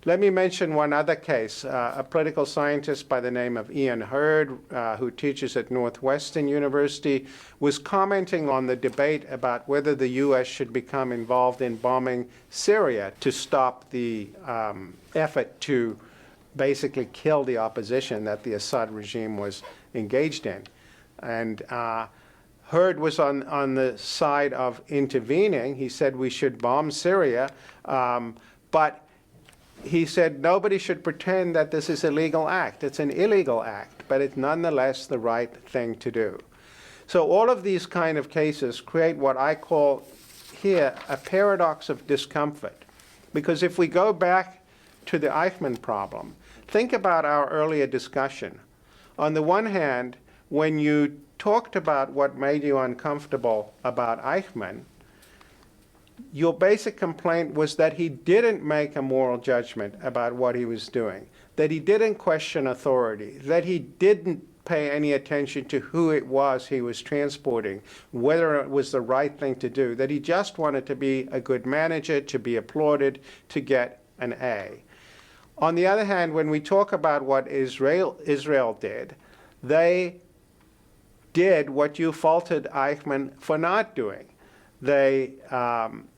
Let me mention one other case. A political scientist by the name of Ian Hurd, who teaches at Northwestern University, was commenting on the debate about whether the U.S. should become involved in bombing Syria to stop the effort to basically kill the opposition that the Assad regime was engaged in. And Hurd was on the side of intervening. He said we should bomb Syria, but he said nobody should pretend that this is a legal act. It's an illegal act, but it's nonetheless the right thing to do. So all of these kind of cases create what I call here a paradox of discomfort. Because if we go back to the Eichmann problem, think about our earlier discussion. On the one hand, when you talked about what made you uncomfortable about Eichmann, your basic complaint was that he didn't make a moral judgment about what he was doing, that he didn't question authority, that he didn't pay any attention to who it was he was transporting, whether it was the right thing to do, that he just wanted to be a good manager, to be applauded, to get an A. On the other hand, when we talk about what Israel did, they did what you faulted Eichmann for not doing. They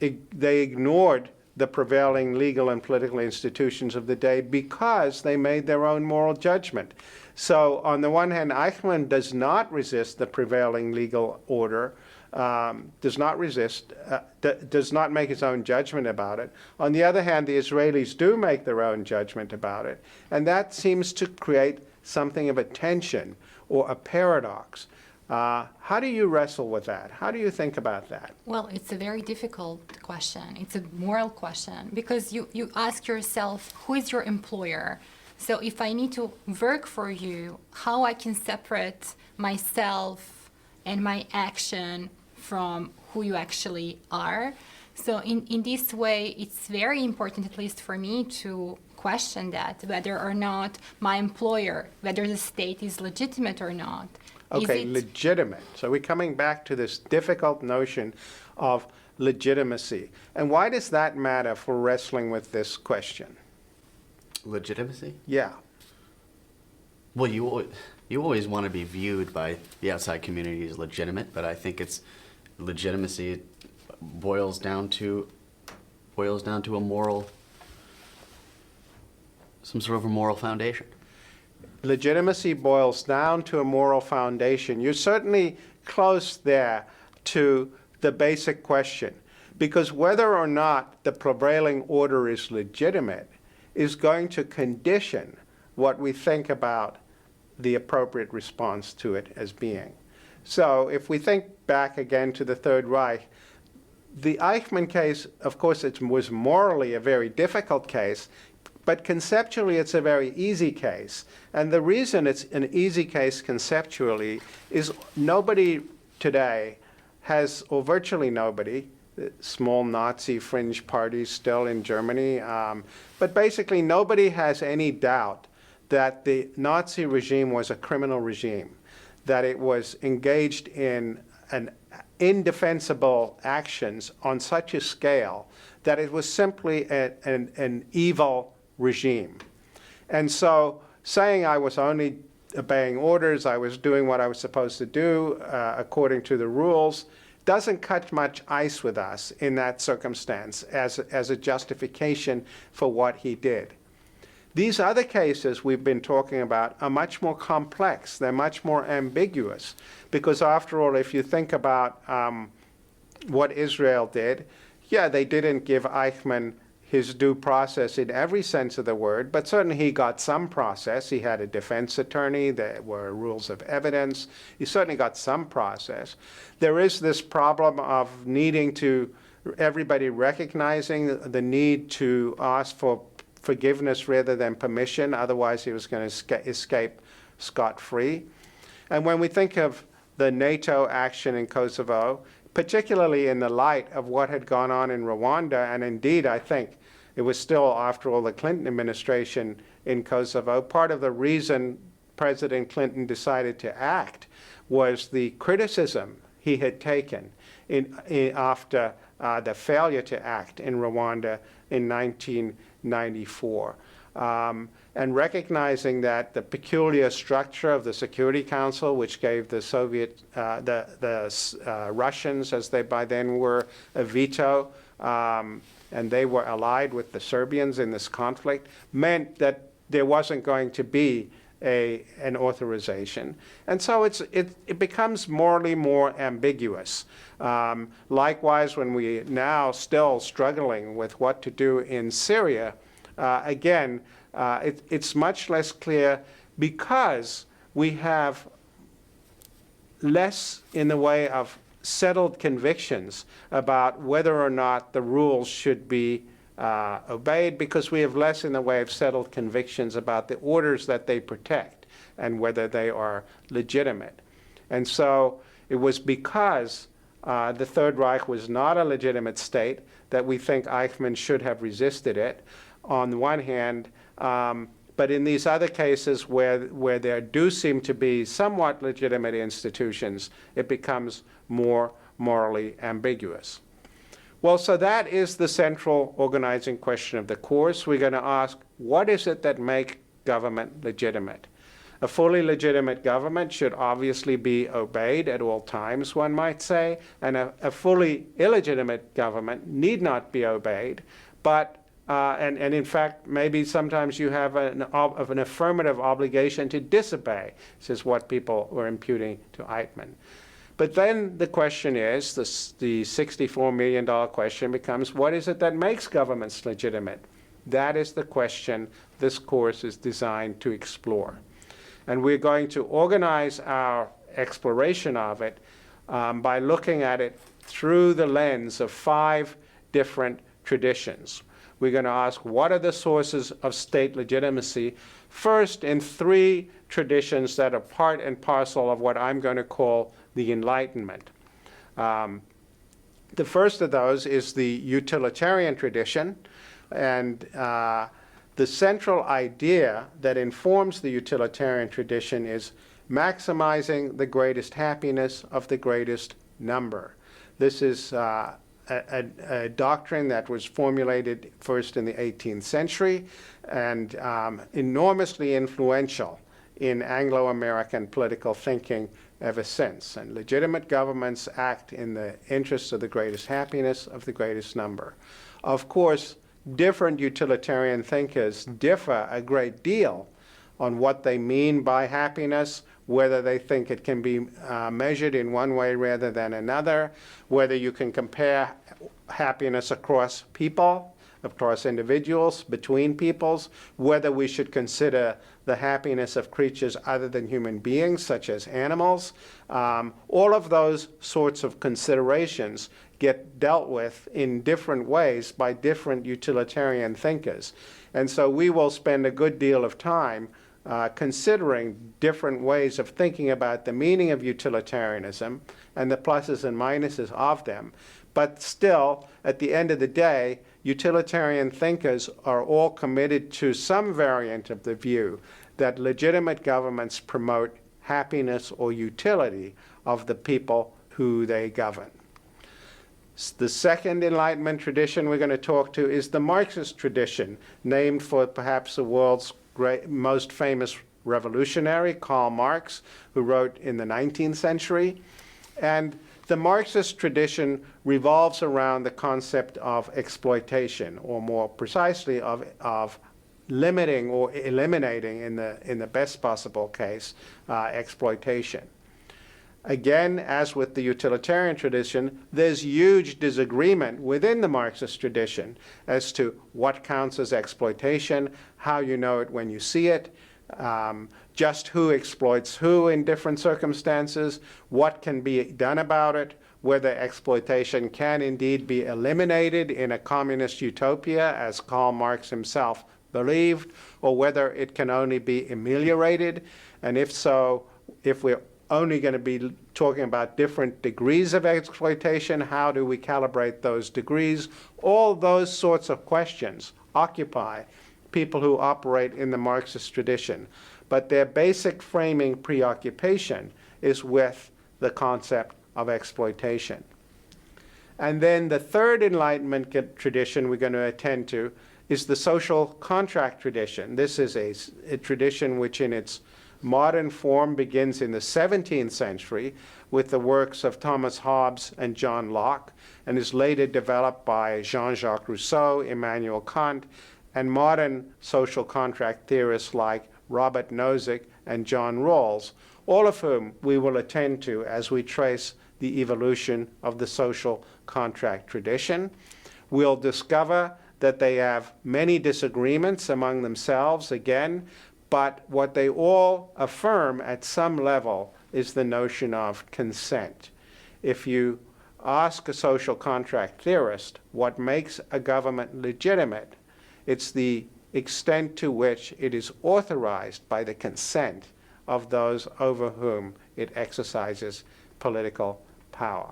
ignored the prevailing legal and political institutions of the day because they made their own moral judgment. So on the one hand, Eichmann does not resist the prevailing legal order, does not make his own judgment about it. On the other hand, the Israelis do make their own judgment about it, and that seems to create something of a tension or a paradox. How do you wrestle with that? How do you think about that? Well, it's a very difficult question. It's a moral question because you ask yourself, who is your employer? So if I need to work for you, how I can separate myself and my action from who you actually are? So in this way, it's very important, at least for me, to question that, whether or not my employer, whether the state is legitimate or not. Okay, legitimate. So we're coming back to this difficult notion of legitimacy. And why does that matter for wrestling with this question? Legitimacy? Yeah. Well, you always want to be viewed by the outside community as legitimate, but I think it's legitimacy boils down to a moral, some sort of a moral foundation. Legitimacy boils down to a moral foundation. You're certainly close there to the basic question, because whether or not the prevailing order is legitimate is going to condition what we think about the appropriate response to it as being. So if we think back again to the Third Reich, the Eichmann case, of course, it was morally a very difficult case, but conceptually it's a very easy case. And the reason it's an easy case conceptually is nobody today has, or virtually nobody, small Nazi fringe parties still in Germany, but basically nobody has any doubt that the Nazi regime was a criminal regime, that it was engaged in an indefensible actions on such a scale that it was simply an evil regime. And so saying I was only obeying orders, I was doing what I was supposed to do according to the rules, doesn't cut much ice with us in that circumstance as a justification for what he did. These other cases we've been talking about are much more complex. They're much more ambiguous because, after all, if you think about what Israel did, yeah, they didn't give Eichmann his due process in every sense of the word, but certainly he got some process. He had a defense attorney. There were rules of evidence. He certainly got some process. There is this problem of needing to, everybody recognizing the need to ask for forgiveness rather than permission, otherwise he was going to escape scot-free. And when we think of the NATO action in Kosovo, particularly in the light of what had gone on in Rwanda, and indeed I think it was still, after all, the Clinton administration in Kosovo, part of the reason President Clinton decided to act was the criticism he had taken after the failure to act in Rwanda in 19 1994. And recognizing that the peculiar structure of the Security Council, which gave the Russians, as they by then were, a veto, and they were allied with the Serbians in this conflict, meant that there wasn't going to be an authorization. And so it becomes morally more ambiguous. Likewise, when we now still struggling with what to do in Syria, again, it's much less clear because we have less in the way of settled convictions about whether or not the rules should be obeyed, because we have less in the way of settled convictions about the orders that they protect and whether they are legitimate. And so it was because the Third Reich was not a legitimate state that we think Eichmann should have resisted it, on the one hand, but in these other cases where there do seem to be somewhat legitimate institutions, it becomes more morally ambiguous. Well, so that is the central organizing question of the course. We're going to ask, what is it that makes government legitimate? A fully legitimate government should obviously be obeyed at all times, one might say, and a fully illegitimate government need not be obeyed, but and in fact, maybe sometimes you have an affirmative obligation to disobey. This is what people were imputing to Eichmann. But then the question is, the $64 million question becomes, what is it that makes governments legitimate? That is the question this course is designed to explore. And we're going to organize our exploration of it by looking at it through the lens of 5 different traditions. We're going to ask, what are the sources of state legitimacy? First, in 3 traditions that are part and parcel of what I'm going to call the Enlightenment. The first of those is the utilitarian tradition, and the central idea that informs the utilitarian tradition is maximizing the greatest happiness of the greatest number. This is a doctrine that was formulated first in the 18th century and enormously influential in Anglo-American political thinking ever since. And legitimate governments act in the interests of the greatest happiness of the greatest number. Of course, different utilitarian thinkers differ a great deal on what they mean by happiness, whether they think it can be measured in one way rather than another, whether you can compare happiness across people, across individuals, between peoples, whether we should consider the happiness of creatures other than human beings, such as animals. All of those sorts of considerations get dealt with in different ways by different utilitarian thinkers. And so we will spend a good deal of time considering different ways of thinking about the meaning of utilitarianism and the pluses and minuses of them. But still, at the end of the day, utilitarian thinkers are all committed to some variant of the view that legitimate governments promote happiness or utility of the people who they govern. The second Enlightenment tradition we're going to talk to is the Marxist tradition, named for perhaps the world's most famous revolutionary, Karl Marx, who wrote in the 19th century. And the Marxist tradition revolves around the concept of exploitation, or more precisely of limiting or eliminating, in the best possible case, exploitation. Again, as with the utilitarian tradition, there's huge disagreement within the Marxist tradition as to what counts as exploitation, how you know it when you see it, just who exploits who in different circumstances, what can be done about it, whether exploitation can indeed be eliminated in a communist utopia, as Karl Marx himself believed, or whether it can only be ameliorated, and if so, if we're only going to be talking about different degrees of exploitation, how do we calibrate those degrees? All those sorts of questions occupy people who operate in the Marxist tradition. But their basic framing preoccupation is with the concept of exploitation. And then the third Enlightenment tradition we're going to attend to is the social contract tradition. This is a tradition which in its modern form begins in the 17th century with the works of Thomas Hobbes and John Locke, and is later developed by Jean-Jacques Rousseau, Immanuel Kant, and modern social contract theorists like Robert Nozick and John Rawls, all of whom we will attend to as we trace the evolution of the social contract tradition. We'll discover that they have many disagreements among themselves, again, but what they all affirm at some level is the notion of consent. If you ask a social contract theorist what makes a government legitimate, it's the extent to which it is authorized by the consent of those over whom it exercises political power.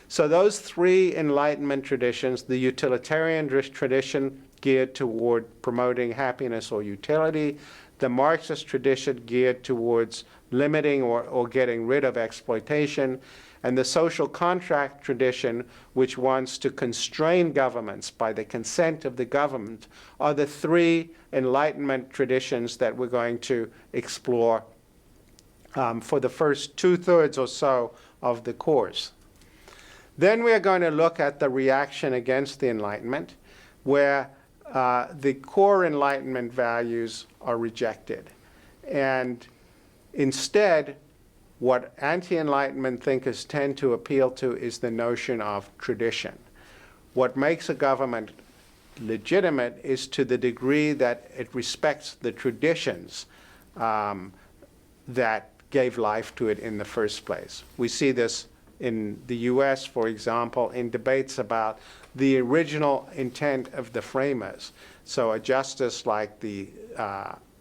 So those three Enlightenment traditions, the utilitarian tradition geared toward promoting happiness or utility, the Marxist tradition geared towards limiting or getting rid of exploitation, and the social contract tradition, which wants to constrain governments by the consent of the government, are the three Enlightenment traditions that we're going to explore for the first 2/3 or so of the course. Then we are going to look at the reaction against the Enlightenment, where the core Enlightenment values are rejected. And instead, what anti-Enlightenment thinkers tend to appeal to is the notion of tradition. What makes a government legitimate is to the degree that it respects the traditions that gave life to it in the first place. We see this in the US, for example, in debates about the original intent of the framers. So a justice like the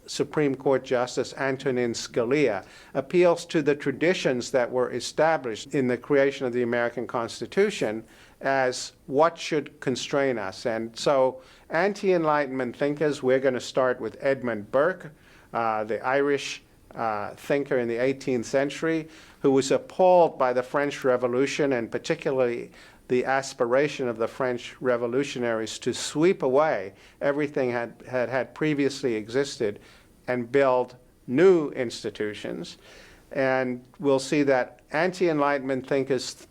Supreme Court Justice Antonin Scalia appeals to the traditions that were established in the creation of the American Constitution as what should constrain us. And so anti-Enlightenment thinkers, we're going to start with Edmund Burke, the Irish thinker in the 18th century, who was appalled by the French Revolution, and particularly the aspiration of the French revolutionaries to sweep away everything had previously existed and build new institutions. And we'll see that anti-Enlightenment thinkers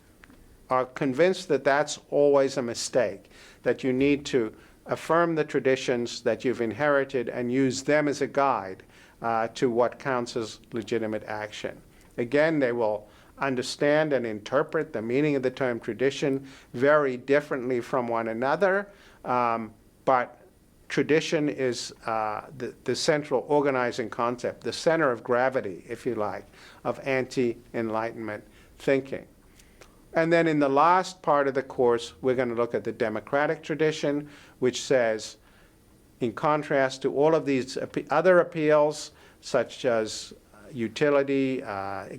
are convinced that that's always a mistake, that you need to affirm the traditions that you've inherited and use them as a guide to what counts as legitimate action. Again, they will understand and interpret the meaning of the term tradition very differently from one another, but tradition is the central organizing concept, the center of gravity, if you like, of anti-Enlightenment thinking. And then in the last part of the course, we're going to look at the democratic tradition, which says, in contrast to all of these other appeals, such as utility,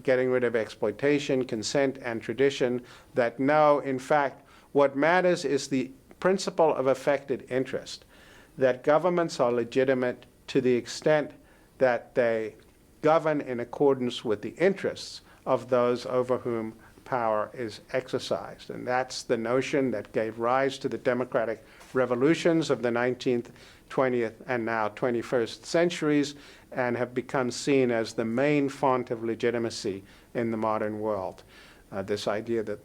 getting rid of exploitation, consent, and tradition, that no, in fact, what matters is the principle of affected interest, that governments are legitimate to the extent that they govern in accordance with the interests of those over whom power is exercised. And that's the notion that gave rise to the democratic revolutions of the 19th, 20th, and now 21st centuries, and have become seen as the main font of legitimacy in the modern world. This idea that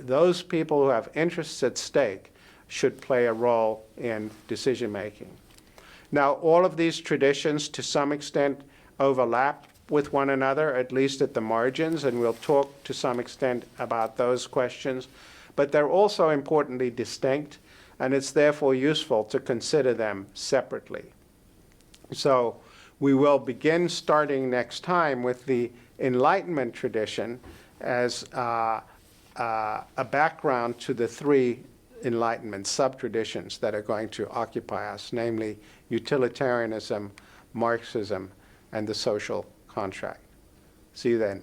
those people who have interests at stake should play a role in decision-making. Now, all of these traditions, to some extent, overlap with one another, at least at the margins, and we'll talk to some extent about those questions. But they're also importantly distinct, and it's therefore useful to consider them separately. So we will begin starting next time with the Enlightenment tradition as a background to the three Enlightenment sub-traditions that are going to occupy us, namely utilitarianism, Marxism, and the social contract. See you then.